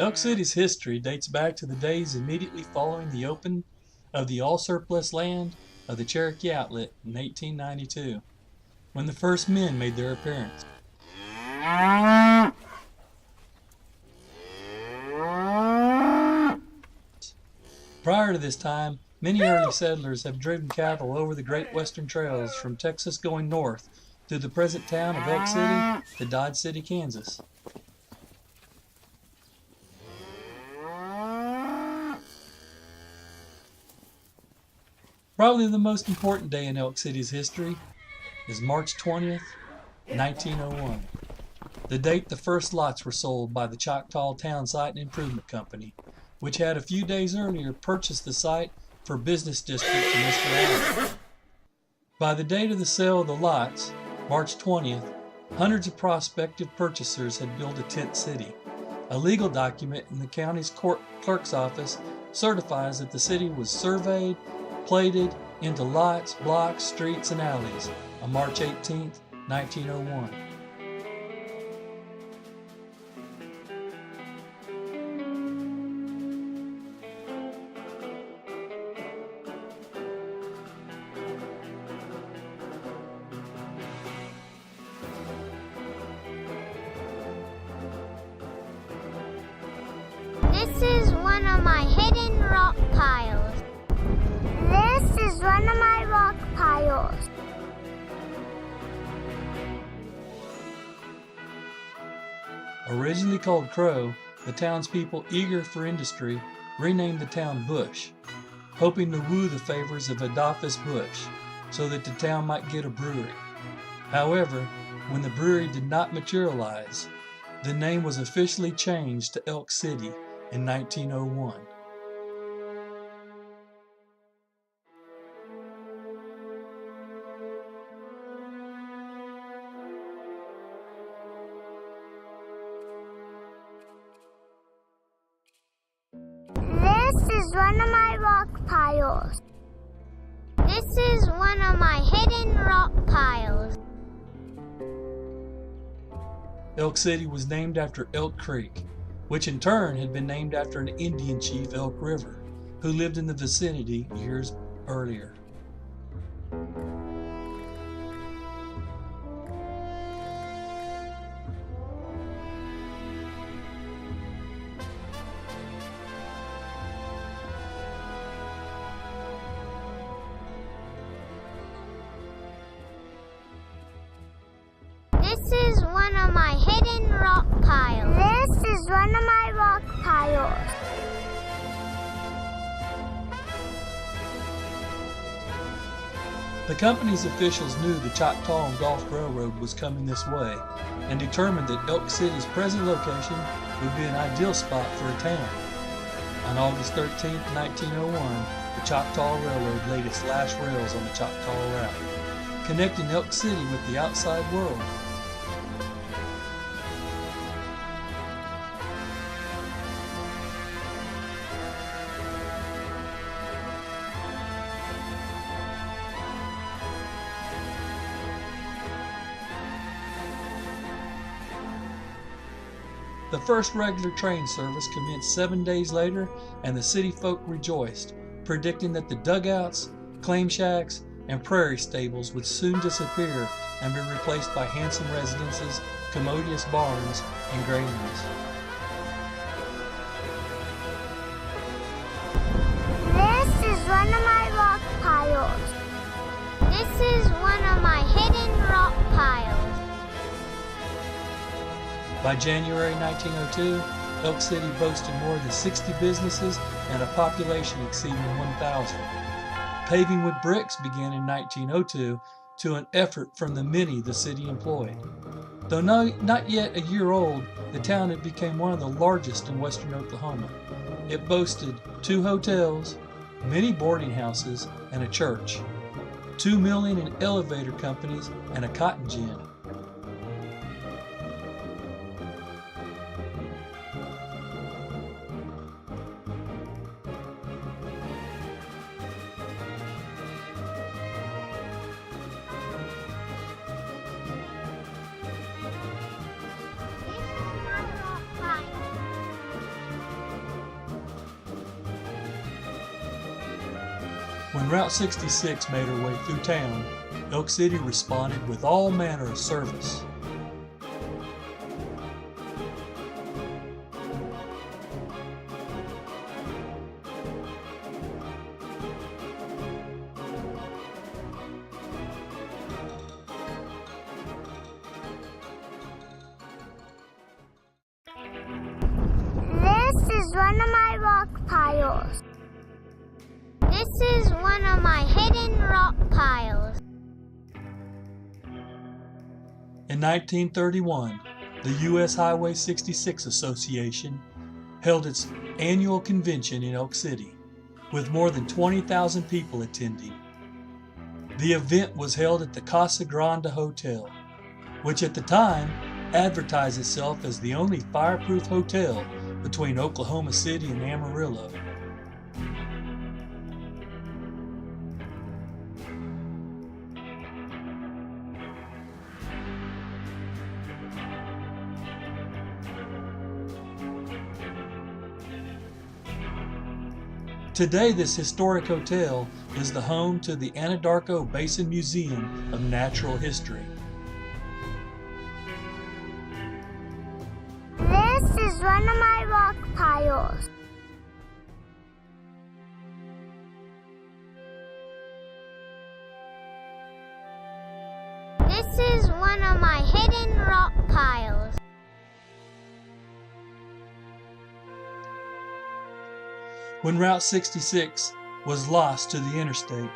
Elk City's history dates back to the days immediately following the opening of the all-surplus land of the Cherokee Outlet in 1892, when the first men made their appearance. Prior to this time, many early settlers have driven cattle over the Great Western Trails from Texas going north through the present town of Elk City to Dodge City, Kansas. Probably the most important day in Elk City's history is March 20th, 1901, the date the first lots were sold by the Choctaw Town Site and Improvement Company, which had a few days earlier purchased the site for business district to Mr. Allen. By the date of the sale of the lots, March 20th, hundreds of prospective purchasers had built a tent city. A legal document in the county's clerk's office certifies that the city was surveyed, plated into lots, blocks, streets, and alleys on March 18, 1901. This is one of my hidden rock piles. This is one of my rock piles. Originally called Crow, the townspeople, eager for industry, renamed the town Bush, hoping to woo the favors of Adolphus Bush so that the town might get a brewery. However, when the brewery did not materialize, the name was officially changed to Elk City in 1901. This is one of my rock piles. This is one of my hidden rock piles. Elk City was named after Elk Creek, which in turn had been named after an Indian chief, Elk River, who lived in the vicinity years earlier. This is one of my hidden rock piles. This is one of my rock piles. The company's officials knew the Choctaw and Gulf Railroad was coming this way and determined that Elk City's present location would be an ideal spot for a town. On August 13, 1901, the Choctaw Railroad laid its last rails on the Choctaw Route, connecting Elk City with the outside world. The first regular train service commenced 7 days later, and the city folk rejoiced, predicting that the dugouts, claim shacks, and prairie stables would soon disappear and be replaced by handsome residences, commodious barns, and granaries. This is one of my rock piles. This is one of my hidden rock piles. By January 1902, Elk City boasted more than 60 businesses and a population exceeding 1,000. Paving with bricks began in 1902 to an effort from the many the city employed. Though not yet a year old, the town had become one of the largest in western Oklahoma. It boasted 2 hotels, many boarding houses, and a church, 2 milling and elevator companies, and a cotton gin. When Route 66 made her way through town, Elk City responded with all manner of service. This is one of my rock piles. This is one of my hidden rock piles. In 1931, the U.S. Highway 66 Association held its annual convention in Elk City, with more than 20,000 people attending. The event was held at the Casa Grande Hotel, which at the time advertised itself as the only fireproof hotel between Oklahoma City and Amarillo. Today, this historic hotel is the home to the Anadarko Basin Museum of Natural History. This is one of my rock piles. This is one of my hidden rock piles. When Route 66 was lost to the interstate,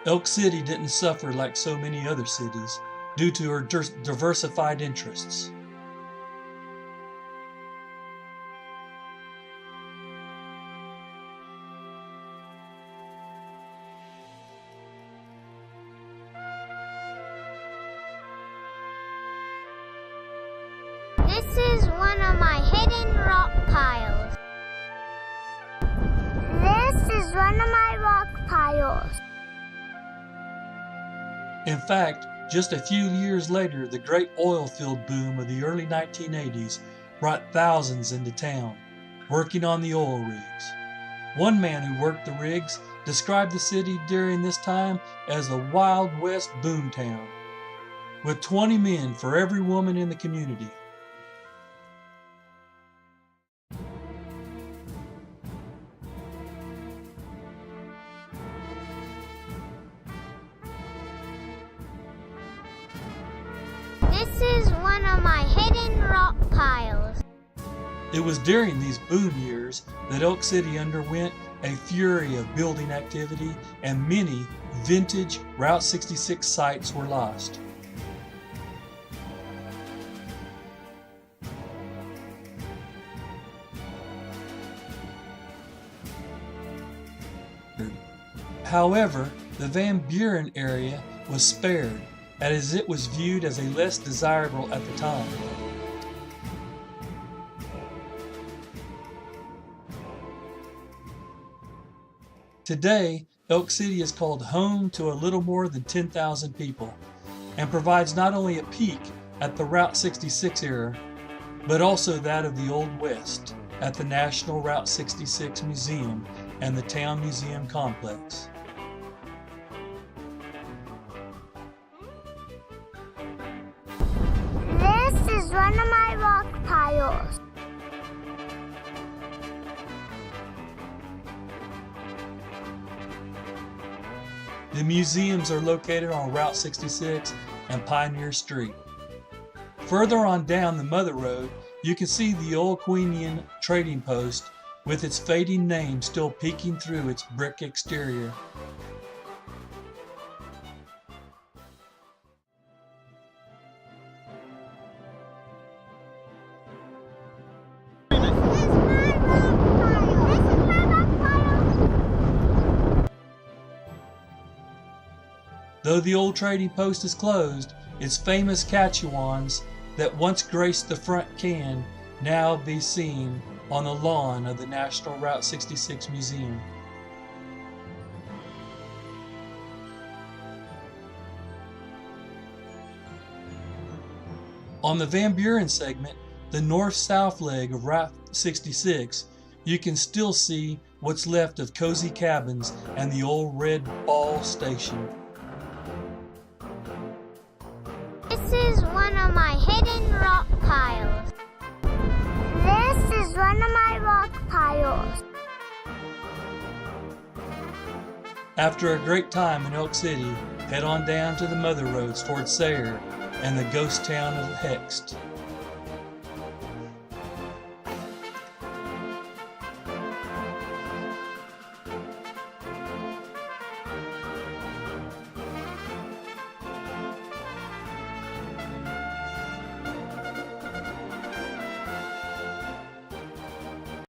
Elk City didn't suffer like so many other cities due to her diversified interests. This is one of my hidden rock piles. This is one of my rock piles. In fact, just a few years later, the great oil field boom of the early 1980s brought thousands into town, working on the oil rigs. One man who worked the rigs described the city during this time as a Wild West boomtown, with 20 men for every woman in the community. This is one of my hidden rock piles. It was during these boom years that Elk City underwent a flurry of building activity, and many vintage Route 66 sites were lost. However, the Van Buren area was spared, as it was viewed as a less desirable at the time. Today, Elk City is called home to a little more than 10,000 people, and provides not only a peek at the Route 66 era, but also that of the Old West at the National Route 66 Museum and the Town Museum Complex. This is one of my rock piles. The museums are located on Route 66 and Pioneer Street. Further on down the Mother Road, you can see the old Queenian trading post with its fading name still peeking through its brick exterior. Though the old trading post is closed, its famous Catchewans that once graced the front can now be seen on the lawn of the National Route 66 Museum. On the Van Buren segment, the north-south leg of Route 66, you can still see what's left of cozy cabins and the old red ball station. This is one of my hidden rock piles. This is one of my rock piles. After a great time in Elk City, head on down to the mother roads towards Sayre and the ghost town of Hext.